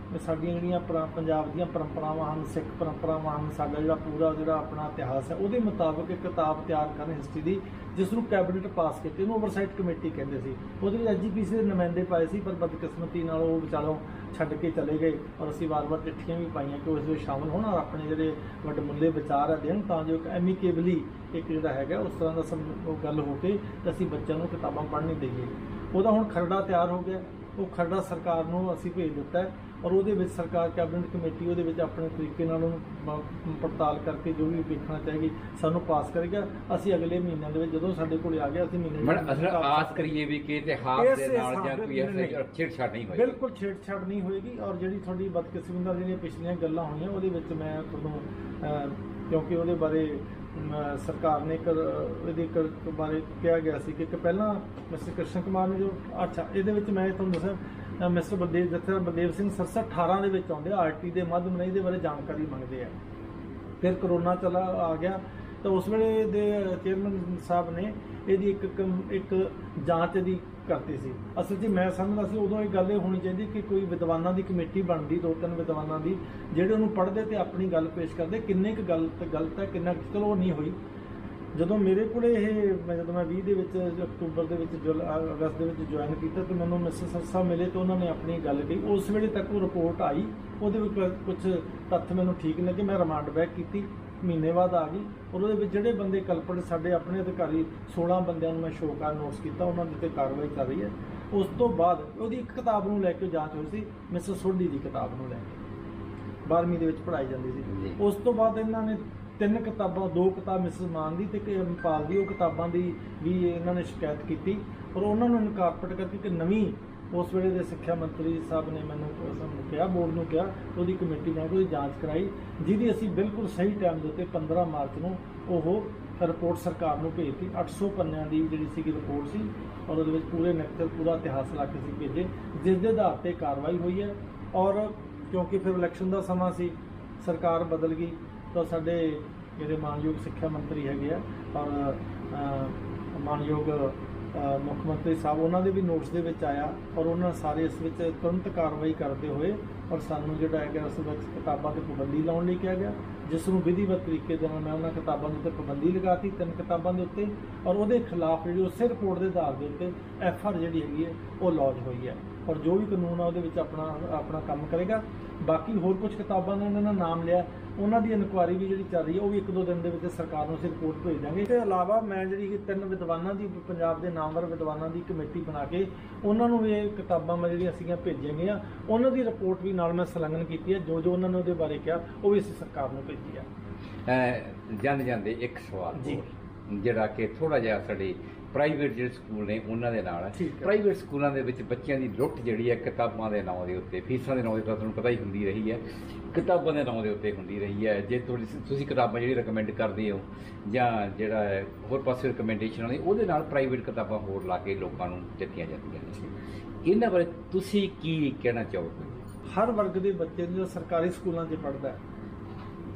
ਸਾਡੀਆਂ ਜਿਹੜੀਆਂ ਪੰਜਾਬ ਦੀਆਂ ਪਰੰਪਰਾਵਾਂ ਹਨ, ਸਿੱਖ ਪਰੰਪਰਾਵਾਂ ਹਨ, ਸਾਡਾ ਜਿਹੜਾ ਪੂਰਾ ਜਿਹੜਾ ਆਪਣਾ ਇਤਿਹਾਸ ਹੈ, ਉਹਦੇ ਮੁਤਾਬਕ ਇੱਕ ਕਿਤਾਬ ਤਿਆਰ ਕਰਨ ਹਿਸਟਰੀ ਦੀ, ਜਿਸ ਨੂੰ ਕੈਬਨਿਟ ਪਾਸ ਕੀਤੀ। ਉਹਨੂੰ ਓਵਰਸਾਈਟ ਕਮੇਟੀ ਕਹਿੰਦੇ ਸੀ। ਉਹਦੇ ਵਿੱਚ SGPC ਦੇ ਨੁਮਾਇੰਦੇ ਪਾਏ ਸੀ, ਪਰ ਬਦਕਿਸਮਤੀ ਨਾਲ ਉਹ ਵਿਚਾਲੋਂ ਛੱਡ ਕੇ ਚਲੇ ਗਏ ਔਰ ਅਸੀਂ ਵਾਰ-ਵਾਰ ਚਿੱਠੀਆਂ ਵੀ ਪਾਈਆਂ ਕਿ ਉਹ ਇਸ ਵਿੱਚ ਸ਼ਾਮਲ ਹੋਣ ਔਰ ਆਪਣੇ ਜਿਹੜੇ ਵੱਡਮੁੱਲੇ ਵਿਚਾਰ ਹੈ ਦੇਣ, ਤਾਂ ਜੋ ਇੱਕ ਐਮੀਕੇਬਲੀ ਇੱਕ ਜਿਹੜਾ ਹੈਗਾ ਉਸ ਤਰ੍ਹਾਂ ਦਾ ਉਹ ਗੱਲ ਹੋ ਕੇ ਅਸੀਂ ਬੱਚਿਆਂ ਨੂੰ ਕਿਤਾਬਾਂ ਪੜ੍ਹਨੀ ਦੇਈਏ। ਉਹਦਾ ਹੁਣ ਖਰੜਾ ਤਿਆਰ ਹੋ ਗਿਆ। ਉਹ ਖਰੜਾ ਸਰਕਾਰ ਨੂੰ ਅਸੀਂ ਭੇਜ ਦਿੱਤਾ ਹੈ ਔਰ ਉਹਦੇ ਵਿੱਚ ਸਰਕਾਰ ਕੈਬਨਿਟ ਕਮੇਟੀ ਉਹਦੇ ਵਿੱਚ ਆਪਣੇ ਤਰੀਕੇ ਨਾਲ ਉਹਨੂੰ ਪੜਤਾਲ ਕਰਕੇ ਜੋ ਵੀ ਵੇਖਣਾ ਚਾਹੇਗੀ ਸਾਨੂੰ ਪਾਸ ਕਰੇਗਾ। ਅਸੀਂ ਅਗਲੇ ਮਹੀਨਿਆਂ ਦੇ ਵਿੱਚ ਜਦੋਂ ਸਾਡੇ ਕੋਲ ਆ ਗਿਆ ਅਸੀਂ ਮਹੀਨੇ ਅਸਲ ਆਸ ਕਰੀਏ ਵੀ ਕਿ ਇਤਿਹਾਸ ਦੇ ਨਾਲ ਜਾਂ ਕੋਈ ਐਸਾ ਛੇੜਛਾੜ ਨਹੀਂ ਹੋਏਗੀ। ਬਿਲਕੁਲ ਛੇੜਛਾੜ ਨਹੀਂ ਹੋਏਗੀ। ਔਰ ਜਿਹੜੀ ਤੁਹਾਡੀ ਬਦਕਿਸਮਤੀ ਨਾਲ ਜਿਹੜੀਆਂ ਪਿਛਲੀਆਂ ਗੱਲਾਂ ਹੋਈਆਂ ਉਹਦੇ ਵਿੱਚ ਮੈਂ ਤੁਹਾਨੂੰ ਕਿਉਂਕਿ ਉਹਦੇ ਬਾਰੇ ਸਰਕਾਰ ਨੇ ਇਹਦੇ ਬਾਰੇ ਕਿਹਾ ਗਿਆ ਸੀ ਕਿ ਇੱਕ ਪਹਿਲਾਂ ਮਿਸਟਰ ਕ੍ਰਿਸ਼ਨ ਕੁਮਾਰ ਨੇ ਜੋ ਇਹਦੇ ਵਿੱਚ ਮੈਂ ਤੁਹਾਨੂੰ ਦੱਸਿਆ ਮਿਸਟਰ ਬਲਦੇਵ ਸਿੰਘ ਸਰਸਾ 18 ਦੇ ਵਿੱਚ ਆਉਂਦੇ ਆਰਟੀ ਦੇ ਮਾਧਿਅਮ ਨਾਲ ਇਹਦੇ ਬਾਰੇ ਜਾਣਕਾਰੀ ਮੰਗਦੇ ਆ। ਫਿਰ ਕਰੋਨਾ ਚਲਾ ਆ ਗਿਆ ਤਾਂ ਉਸ ਵੇਲੇ ਦੇ ਚੇਅਰਮੈਨ ਸਾਹਿਬ ਨੇ ਇਹਦੀ ਇੱਕ ਜਾਂਚ ਦੀ ਕਰਤੀ ਸੀ। ਅਸਲ 'ਚ ਮੈਂ ਸਮਝਦਾ ਸੀ ਉਦੋਂ ਇਹ ਗੱਲ ਇਹ ਹੋਣੀ ਚਾਹੀਦੀ ਕਿ ਕੋਈ ਵਿਦਵਾਨਾਂ ਦੀ ਕਮੇਟੀ ਬਣਦੀ 2-3 ਵਿਦਵਾਨਾਂ ਦੀ ਜਿਹੜੇ ਉਹਨੂੰ ਪੜ੍ਹਦੇ ਤੇ ਆਪਣੀ ਗੱਲ ਪੇਸ਼ ਕਰਦੇ ਕਿੰਨੇ ਕੁ ਗਲਤ ਹੈ ਕਿੰਨਾ ਚਲੋ ਉਹ ਨਹੀਂ ਹੋਈ। ਜਦੋਂ ਮੇਰੇ ਕੋਲ ਜਦੋਂ ਮੈਂ 20 ਦੇ ਵਿੱਚ ਅਕਤੂਬਰ ਦੇ ਵਿੱਚ ਅਗਸਤ ਦੇ ਵਿੱਚ ਜੁਆਇਨ ਕੀਤਾ ਤਾਂ ਮੈਨੂੰ ਮਿਸਟਰ ਸਰਸਾ ਮਿਲੇ ਤਾਂ ਉਹਨਾਂ ਨੇ ਆਪਣੀ ਗੱਲ ਕਹੀ। ਉਸ ਵੇਲੇ ਤੱਕ ਉਹ ਰਿਪੋਰਟ ਆਈ ਉਹਦੇ ਵਿੱਚ ਕੁਝ ਤੱਥ ਮੈਨੂੰ ਠੀਕ ਲੱਗੇ। ਮੈਂ ਰਿਮਾਂਡ ਬੈਕ ਕੀਤੀ ਮਹੀਨੇ ਬਾਅਦ ਆ ਗਈ ਔਰ ਉਹਦੇ ਵਿੱਚ ਜਿਹੜੇ ਬੰਦੇ ਕਲਪਟ ਸਾਡੇ ਆਪਣੇ ਅਧਿਕਾਰੀ 16 ਬੰਦਿਆਂ ਨੂੰ ਮੈਂ ਸ਼ੋਕਾਰ ਨੋਟਿਸ ਕੀਤਾ ਉਹਨਾਂ ਦੇ ਤੇ ਕਾਰਵਾਈ ਕਰ ਰਹੀ ਹੈ। ਉਸ ਤੋਂ ਬਾਅਦ ਉਹਦੀ ਇੱਕ ਕਿਤਾਬ ਨੂੰ ਲੈ ਕੇ ਜਾਂਚ ਹੋਈ ਸੀ ਮਿਸਟਰ ਸੋਢੀ ਦੀ ਕਿਤਾਬ ਨੂੰ ਲੈ ਕੇ 12ਵੀਂ ਦੇ ਵਿੱਚ ਪੜ੍ਹਾਈ ਜਾਂਦੀ ਸੀ। ਉਸ ਤੋਂ ਬਾਅਦ ਇਹਨਾਂ ਨੇ 3 ਕਿਤਾਬਾਂ 2 ਕਿਤਾਬ ਮਿਸਟਰ ਮਾਨ ਦੀ ਤੇ ਪਾਲ ਦੀ ਉਹ ਕਿਤਾਬਾਂ ਦੀ ਵੀ ਇਹਨਾਂ ਨੇ ਸ਼ਿਕਾਇਤ ਕੀਤੀ ਔਰ ਉਹਨਾਂ ਨੂੰ ਇਨਕਾਰਪੋਰੇਟ ਕਰਕੇ ਕਿ ਨਵੀਂ ਉਸ ਵੇਲੇ ਦੇ ਸਿੱਖਿਆ ਮੰਤਰੀ ਸਾਹਿਬ ਨੇ ਮੈਨੂੰ ਕਿਹਾ ਬੋਰਡ ਨੂੰ ਕਿਹਾ ਉਹਦੀ ਕਮੇਟੀ ਬਣਾ ਕੇ ਉਹਦੀ ਜਾਂਚ ਕਰਾਈ ਜਿਹਦੀ ਅਸੀਂ ਬਿਲਕੁਲ ਸਹੀ ਟਾਈਮ ਦੇ ਉੱਤੇ 15 ਮਾਰਚ ਨੂੰ ਉਹ ਰਿਪੋਰਟ ਸਰਕਾਰ ਨੂੰ ਭੇਜਤੀ। 800 ਪੰਨਿਆਂ ਦੀ ਜਿਹੜੀ ਸੀਗੀ ਰਿਪੋਰਟ ਸੀ ਔਰ ਉਹਦੇ ਵਿੱਚ ਪੂਰੇ ਨਕਸ਼ੇ ਪੂਰਾ ਇਤਿਹਾਸ ਲਾ ਕੇ ਸੀ ਭੇਜੇ ਜਿਸ ਦੇ ਆਧਾਰ ਤੇ ਕਾਰਵਾਈ ਹੋਈ ਹੈ। ਔਰ ਕਿਉਂਕਿ ਫਿਰ ਇਲੈਕਸ਼ਨ ਦਾ ਸਮਾਂ ਸੀ ਸਰਕਾਰ ਬਦਲ ਗਈ ਤਾਂ ਸਾਡੇ ਜਿਹੜੇ ਮਾਨਯੋਗ ਸਿੱਖਿਆ ਮੰਤਰੀ ਹੈਗੇ ਆ ਔਰ ਮਾਨਯੋਗ ਮੁੱਖ ਮੰਤਰੀ ਸਾਹਿਬ ਉਹਨਾਂ ਦੇ ਵੀ ਨੋਟਿਸ ਦੇ ਵਿੱਚ ਆਇਆ ਔਰ ਉਹਨਾਂ ਸਾਰੇ ਇਸ ਵਿੱਚ ਤੁਰੰਤ ਕਾਰਵਾਈ ਕਰਦੇ ਹੋਏ ਔਰ ਸਾਨੂੰ ਜਿਹੜਾ ਹੈਗਾ ਉਸ ਵਿੱਚ ਕਿਤਾਬਾਂ 'ਤੇ ਪਾਬੰਦੀ ਲਾਉਣ ਲਈ ਕਿਹਾ ਗਿਆ ਜਿਸ ਨੂੰ ਵਿਧੀਵਤ ਤਰੀਕੇ ਦੇ ਨਾਲ ਮੈਂ ਉਹਨਾਂ ਕਿਤਾਬਾਂ ਦੇ ਉੱਤੇ ਪਾਬੰਦੀ ਲਗਾਤੀ 3 ਕਿਤਾਬਾਂ ਦੇ ਉੱਤੇ ਔਰ ਉਹਦੇ ਖਿਲਾਫ ਜਿਹੜੀ ਉਸੇ ਰਿਪੋਰਟ ਦੇ ਆਧਾਰ ਦੇ ਉੱਤੇ FR ਜਿਹੜੀ ਹੈਗੀ ਹੈ ਉਹ ਲੌਂਚ ਹੋਈ ਹੈ ਔਰ ਜੋ ਵੀ ਕਾਨੂੰਨ ਆ ਉਹਦੇ ਵਿੱਚ ਆਪਣਾ ਕੰਮ ਕਰੇਗਾ। ਬਾਕੀ ਹੋਰ ਕੁਝ ਕਿਤਾਬਾਂ ਨੇ ਇਹਨਾਂ ਦਾ ਨਾਮ ਲਿਆ ਉਹਨਾਂ ਦੀ ਇਨਕੁਆਇਰੀ ਵੀ ਜਿਹੜੀ ਚੱਲ ਰਹੀ ਹੈ ਉਹ ਵੀ 1-2 ਦਿਨ ਦੇ ਵਿੱਚ ਸਰਕਾਰ ਨੂੰ ਅਸੀਂ ਰਿਪੋਰਟ ਭੇਜ ਦਾਂਗੇ। ਇਸ ਤੋਂ ਇਲਾਵਾ ਮੈਂ ਜਿਹੜੀ 3 ਵਿਦਵਾਨਾਂ ਦੀ ਪੰਜਾਬ ਦੇ ਨਾਮਵਰ ਵਿਦਵਾਨਾਂ ਦੀ ਕਮੇਟੀ ਬਣਾ ਕੇ ਉਹਨਾਂ ਨੂੰ ਵੀ ਇਹ ਕਿਤਾਬਾਂ ਮੈਂ ਜਿਹੜੀਆਂ ਸੀਗੀਆਂ ਭੇਜੀਆਂ ਗਈਆਂ ਉਹਨਾਂ ਦੀ ਰਿਪੋਰਟ ਵੀ ਨਾਲ ਮੈਂ ਸੰਲਗਨ ਕੀਤੀ ਹੈ। ਜੋ ਉਹਨਾਂ ਨੇ ਉਹਦੇ ਬਾਰੇ ਕਿਹਾ ਉਹ ਵੀ ਅਸੀਂ ਸਰਕਾਰ ਨੂੰ ਭੇਜੀ ਹੈ। ਜਾਂਦੇ ਇੱਕ ਸਵਾਲ ਜਿਹੜਾ ਕਿ ਥੋੜਾ ਜਿਹਾ ਸਾਡੇ ਪ੍ਰਾਈਵੇਟ ਜਿਹੜੇ ਸਕੂਲ ਨੇ ਉਹਨਾਂ ਦੇ ਨਾਲ ਪ੍ਰਾਈਵੇਟ ਸਕੂਲਾਂ ਦੇ ਵਿੱਚ ਬੱਚਿਆਂ ਦੀ ਲੁੱਟ ਜਿਹੜੀ ਹੈ ਕਿਤਾਬਾਂ ਦੇ ਨਾਂ ਦੇ ਉੱਤੇ ਫੀਸਾਂ ਦੇ ਨਾਂ ਦੇ ਉੱਤੇ ਤੁਹਾਨੂੰ ਪਤਾ ਹੀ ਹੁੰਦੀ ਰਹੀ ਹੈ ਕਿਤਾਬਾਂ ਦੇ ਨਾਂ ਦੇ ਉੱਤੇ ਹੁੰਦੀ ਰਹੀ ਹੈ। ਜੇ ਤੁਸੀਂ ਕਿਤਾਬਾਂ ਜਿਹੜੀ ਰਿਕਮੈਂਡ ਕਰਦੇ ਹੋ ਜਾਂ ਜਿਹੜਾ ਹੈ ਹੋਰ ਪਾਸੇ ਰਿਕਮੈਂਡੇਸ਼ਨ ਵਾਲੀ ਉਹਦੇ ਨਾਲ ਪ੍ਰਾਈਵੇਟ ਕਿਤਾਬਾਂ ਹੋਰ ਲਾ ਕੇ ਲੋਕਾਂ ਨੂੰ ਦਿੱਤੀਆਂ ਜਾਂਦੀਆਂ ਨੇ ਇਹਨਾਂ ਬਾਰੇ ਤੁਸੀਂ ਕੀ ਕਹਿਣਾ ਚਾਹੋਗੇ? ਹਰ ਵਰਗ ਦੇ ਬੱਚੇ ਨੂੰ ਸਰਕਾਰੀ ਸਕੂਲਾਂ 'ਚ ਪੜ੍ਹਦਾ ਹੈ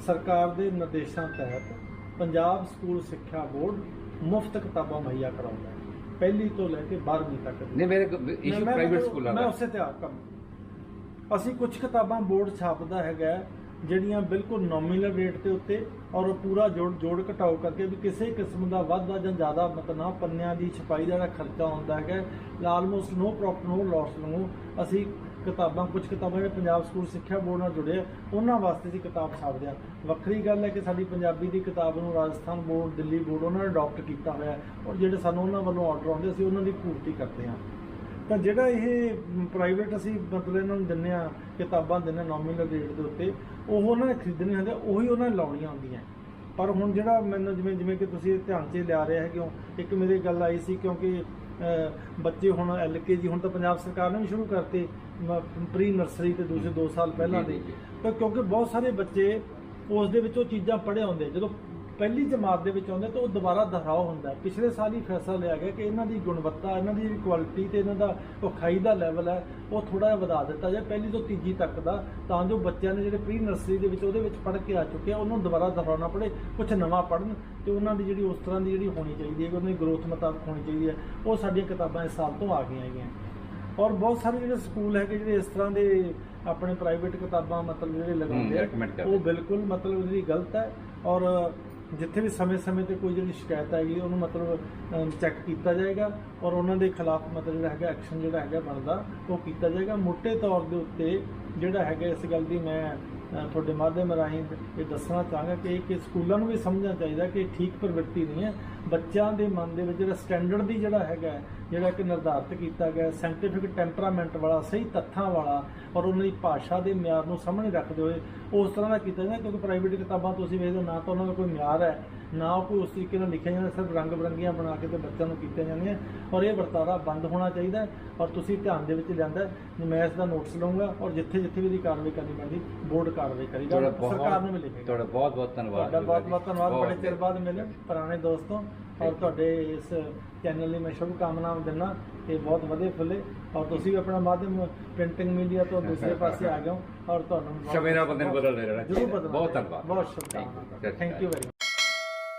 ਸਰਕਾਰ ਦੇ ਨਿਰਦੇਸ਼ਾਂ ਤਹਿਤ ਪੰਜਾਬ ਸਕੂਲ ਸਿੱਖਿਆ ਬੋਰਡ ਮੁਫਤ ਕਿਤਾਬਾਂ ਮੁਹੱਈਆ ਕਰਾਉਂਦਾ ਹੈ ਪਹਿਲੀ ਤੋਂ ਲੈ ਕੇ 12ਵੀਂ ਤੱਕ। ਨਹੀਂ ਮੇਰੇ ਇਸ਼ੂ ਪ੍ਰਾਈਵੇਟ ਸਕੂਲਾਂ ਦਾ ਮੈਂ ਉਸੇ ਤੇ ਆਪ ਕੰਮ ਅਸੀਂ ਕੁਝ ਕਿਤਾਬਾਂ ਬੋਰਡ ਛਾਪਦਾ ਹੈਗਾ ਜਿਹੜੀਆਂ ਬਿਲਕੁਲ ਨੋਮੀਨਲ ਰੇਟ ਦੇ ਉੱਤੇ ਔਰ ਪੂਰਾ ਜੋੜ ਘਟਾਓ ਕਰਕੇ ਵੀ ਕਿਸੇ ਕਿਸਮ ਦਾ ਵਾਧਾ ਜਾਂ ਜ਼ਿਆਦਾ ਮਤਲਬ ਪੰਨਿਆਂ ਦੀ ਛਪਾਈ ਦਾ ਜਿਹੜਾ ਖਰਚਾ ਹੁੰਦਾ ਹੈਗਾ ਆਲਮੋਸਟ ਨੋ ਪ੍ਰੋਫਿਟ ਨੋ ਲਾਸ ਨੂੰ ਅਸੀਂ ਕਿਤਾਬਾਂ ਕੁਝ ਕਿਤਾਬਾਂ ਜਿਹੜੇ ਪੰਜਾਬ ਸਕੂਲ ਸਿੱਖਿਆ ਬੋਰਡ ਨਾਲ ਜੁੜੇ ਉਹਨਾਂ ਵਾਸਤੇ ਅਸੀਂ ਕਿਤਾਬ ਛਾਪਦੇ ਹਾਂ। ਵੱਖਰੀ ਗੱਲ ਹੈ ਕਿ ਸਾਡੀ ਪੰਜਾਬੀ ਦੀ ਕਿਤਾਬ ਨੂੰ ਰਾਜਸਥਾਨ ਬੋਰਡ ਦਿੱਲੀ ਬੋਰਡ ਉਹਨਾਂ ਨੇ ਅਡਾਪਟ ਕੀਤਾ ਹੋਇਆ ਔਰ ਜਿਹੜੇ ਸਾਨੂੰ ਉਹਨਾਂ ਵੱਲੋਂ ਆਰਡਰ ਆਉਂਦੇ ਅਸੀਂ ਉਹਨਾਂ ਦੀ ਪੂਰਤੀ ਕਰਦੇ ਹਾਂ। ਤਾਂ ਜਿਹੜਾ ਇਹ ਪ੍ਰਾਈਵੇਟ ਅਸੀਂ ਮਤਲਬ ਇਹਨਾਂ ਨੂੰ ਦਿੰਦੇ ਹਾਂ ਕਿਤਾਬਾਂ ਦਿੰਦੇ ਨੋਮੀਨਲ ਰੇਟ ਦੇ ਉੱਤੇ ਉਹ ਉਹਨਾਂ ਨੇ ਖਰੀਦਣੀਆਂ ਹੁੰਦੀਆਂ ਉਹੀ ਉਹਨਾਂ ਨੇ ਲਾਉਣੀਆਂ ਹੁੰਦੀਆਂ। ਪਰ ਹੁਣ ਜਿਹੜਾ ਮੈਨੂੰ ਜਿਵੇਂ ਕਿ ਤੁਸੀਂ ਧਿਆਨ 'ਚ ਲਿਆ ਰਹੇ ਹੈਗੇ ਹੋ ਇੱਕ ਮੇਰੀ ਗੱਲ ਆਈ ਸੀ ਕਿਉਂਕਿ ਬੱਚੇ ਹੁਣ LKG ਹੁਣ ਤਾਂ ਪੰਜਾਬ ਸਰਕਾਰ ਨੇ ਵੀ ਸ਼ੁਰੂ ਕਰਤੇ ਪ੍ਰੀ ਨਰਸਰੀ ਤੇ ਦੂਸਰੇ 2 ਸਾਲ ਪਹਿਲਾਂ ਦੇ ਤਾਂ ਕਿਉਂਕਿ ਬਹੁਤ ਸਾਰੇ ਬੱਚੇ ਉਸ ਦੇ ਵਿੱਚ ਉਹ ਚੀਜ਼ਾਂ ਪੜ੍ਹੇ ਹੁੰਦੇ ਜਦੋਂ ਪਹਿਲੀ ਜਮਾਤ ਦੇ ਵਿੱਚ ਆਉਂਦੇ ਤਾਂ ਉਹ ਦੁਬਾਰਾ ਦੁਹਰਾਓ ਹੁੰਦਾ। ਪਿਛਲੇ ਸਾਲ ਹੀ ਫੈਸਲਾ ਲਿਆ ਗਿਆ ਕਿ ਇਹਨਾਂ ਦੀ ਗੁਣਵੱਤਾ ਇਹਨਾਂ ਦੀ ਕੁਆਲਿਟੀ ਤੇ ਇਹਨਾਂ ਦਾ ਵਿਖਾਈ ਦਾ ਲੈਵਲ ਹੈ ਉਹ ਥੋੜਾ ਜਿਹਾ ਵਧਾ ਦਿੱਤਾ ਜਾਏ ਪਹਿਲੀ ਤੋਂ ਤੀਜੀ ਤੱਕ ਦਾ ਤਾਂ ਜੋ ਬੱਚਿਆਂ ਨੇ ਜਿਹੜੇ ਪ੍ਰੀ ਨਰਸਰੀ ਦੇ ਵਿੱਚ ਉਹਦੇ ਵਿੱਚ ਪੜ੍ਹ ਕੇ ਆ ਚੁੱਕੇ ਆ ਉਹਨੂੰ ਦੁਬਾਰਾ ਦੁਹਰਾਉਣਾ ਪੜੇ ਕੁਝ ਨਵਾਂ ਪੜ੍ਹਨ ਤੇ ਉਹਨਾਂ ਦੀ ਜਿਹੜੀ ਉਸ ਤਰ੍ਹਾਂ ਦੀ ਜਿਹੜੀ ਹੋਣੀ ਚਾਹੀਦੀ ਹੈ ਉਹਨਾਂ ਦੀ ਗਰੋਥ ਮੁਤਾਬਕ ਹੋਣੀ ਚਾਹੀਦੀ ਹੈ ਉਹ ਸਾਡੀਆਂ ਕਿਤਾਬਾਂ ਇਸ ਸਾਲ ਤੋਂ ਆ ਗਈਆਂ ਹੈਗੀਆਂ। ਔਰ ਬਹੁਤ ਸਾਰੇ ਜਿਹੜੇ ਸਕੂਲ ਹੈਗੇ ਜਿਹੜੇ ਇਸ ਤਰ੍ਹਾਂ ਦੇ ਆਪਣੇ ਪ੍ਰਾਈਵੇਟ ਕਿਤਾਬਾਂ ਮਤਲਬ ਜਿਹੜੇ ਲਗਾਉਂਦੇ ਆ ਉਹ ਬਿਲਕੁਲ ਮਤਲਬ ਜਿਹੜੀ ਗਲਤ ਹੈ ਔਰ ਜਿੱਥੇ ਵੀ ਸਮੇਂ-ਸਮੇਂ ਤੇ ਕੋਈ ਜਿਹੜੀ ਸ਼ਿਕਾਇਤ ਆਏਗੀ ਉਹਨੂੰ ਮਤਲਬ ਚੈੱਕ ਕੀਤਾ ਜਾਏਗਾ ਔਰ ਉਹਨਾਂ ਦੇ ਖਿਲਾਫ ਮਤਲਬ ਜਿਹੜਾ ਹੈਗਾ ਐਕਸ਼ਨ ਜਿਹੜਾ ਹੈਗਾ ਬਣਦਾ ਉਹ ਕੀਤਾ ਜਾਏਗਾ। ਮੋਟੇ ਤੌਰ ਦੇ ਉੱਤੇ ਜਿਹੜਾ ਹੈਗਾ ਇਸ ਗੱਲ ਦੀ ਮੈਂ ਤੁਹਾਡੇ ਮਾਧਿਅਮ ਰਾਹੀਂ ਇਹ ਦੱਸਣਾ ਚਾਹਾਂਗਾ ਕਿ ਸਕੂਲਾਂ ਨੂੰ ਵੀ ਸਮਝਣਾ ਚਾਹੀਦਾ ਕਿ ਠੀਕ ਪ੍ਰਵਿਰਤੀ ਨਹੀਂ ਹੈ। ਬੱਚਿਆਂ ਦੇ ਮਨ ਦੇ ਵਿੱਚ ਜਿਹੜਾ ਸਟੈਂਡਰਡ ਦੀ ਜਿਹੜਾ ਹੈਗਾ ਜਿਹੜਾ ਕਿ ਨਿਰਧਾਰਿਤ ਕੀਤਾ ਗਿਆ ਸਾਇੰਟੀਫਿਕ ਟੈਂਪਰਾਮੈਂਟ ਵਾਲਾ, ਸਹੀ ਤੱਥਾਂ ਵਾਲਾ ਔਰ ਉਹਨਾਂ ਦੀ ਭਾਸ਼ਾ ਦੇ ਮਿਆਰ ਨੂੰ ਸਾਹਮਣੇ ਰੱਖਦੇ ਹੋਏ ਉਸ ਤਰ੍ਹਾਂ ਦਾ ਕੀਤਾ ਜਾਂਦਾ। ਕਿਉਂਕਿ ਪ੍ਰਾਈਵੇਟ ਕਿਤਾਬਾਂ ਤੁਸੀਂ ਵੇਖਦੇ ਹੋ ਨਾ ਤਾਂ ਉਹਨਾਂ ਦਾ ਕੋਈ ਮਿਆਰ ਹੈ, ਨਾ ਕੋਈ ਉਸ ਤਰੀਕੇ ਨਾਲ ਲਿਖਿਆ ਜਾਂਦਾ, ਸਿਰਫ ਰੰਗ ਬਰੰਗੀਆਂ ਬਣਾ ਕੇ ਤੇ ਬੱਚਿਆਂ ਨੂੰ ਕੀਤੀਆਂ ਜਾਂਦੀਆਂ। ਔਰ ਇਹ ਵਰਤਾਰਾ ਬੰਦ ਹੋਣਾ ਚਾਹੀਦਾ ਔਰ ਤੁਸੀਂ ਧਿਆਨ ਦੇ ਵਿੱਚ ਲਿਆਂਦਾ। ਮੈਂ ਇਸ ਦਾ ਨੋਟਿਸ ਲਵਾਂਗਾ ਔਰ ਜਿੱਥੇ ਜਿੱਥੇ ਵੀ ਇਹਦੀ ਕਾਰਵਾਈ ਕਰਨੀ ਪੈਂਦੀ ਬੋਰਡ ਕਾਰਵਾਈ ਕਰੇਗਾ, ਸਰਕਾਰ ਨੂੰ ਵੀ ਲਿਖੇਗਾ। ਤੁਹਾਡਾ ਬਹੁਤ ਬਹੁਤ ਧੰਨਵਾਦ। ਤੁਹਾਡਾ ਬਹੁਤ ਬਹੁਤ ਧੰਨਵਾਦ। ਬੜੇ ਚਿਰ ਬਾਅਦ ਮਿਲੇ ਪੁਰਾਣੇ ਦੋਸਤੋਂ, ਔਰ ਤੁਹਾਡੇ ਇਸ ਚੈਨਲ ਲਈ ਮੈਂ ਸ਼ੁਭ ਕਾਮਨਾਵਾਂ ਦਿੰਦਾ ਕਿ ਬਹੁਤ ਵਧੀਆ ਫੁੱਲੇ ਔਰ ਤੁਸੀਂ ਵੀ ਆਪਣਾ ਮਾਧਿਅਮ ਪ੍ਰਿੰਟਿੰਗ ਮੀਡੀਆ ਤੋਂ ਦੂਸਰੇ ਪਾਸੇ ਆ ਗਏ ਹੋ ਔਰ ਤੁਹਾਨੂੰ ਸਮੇਂ ਨਾਲ ਬੰਦੇ ਨੂੰ ਬਦਲਦੇ ਰਹਿਣਾ ਜ਼ਰੂਰ ਬਦਲਣਾ। ਬਹੁਤ ਧੰਨਵਾਦ। ਬਹੁਤ ਸ਼ੁਭਕਾਮਨਾਵਾਂ। Thank you very much.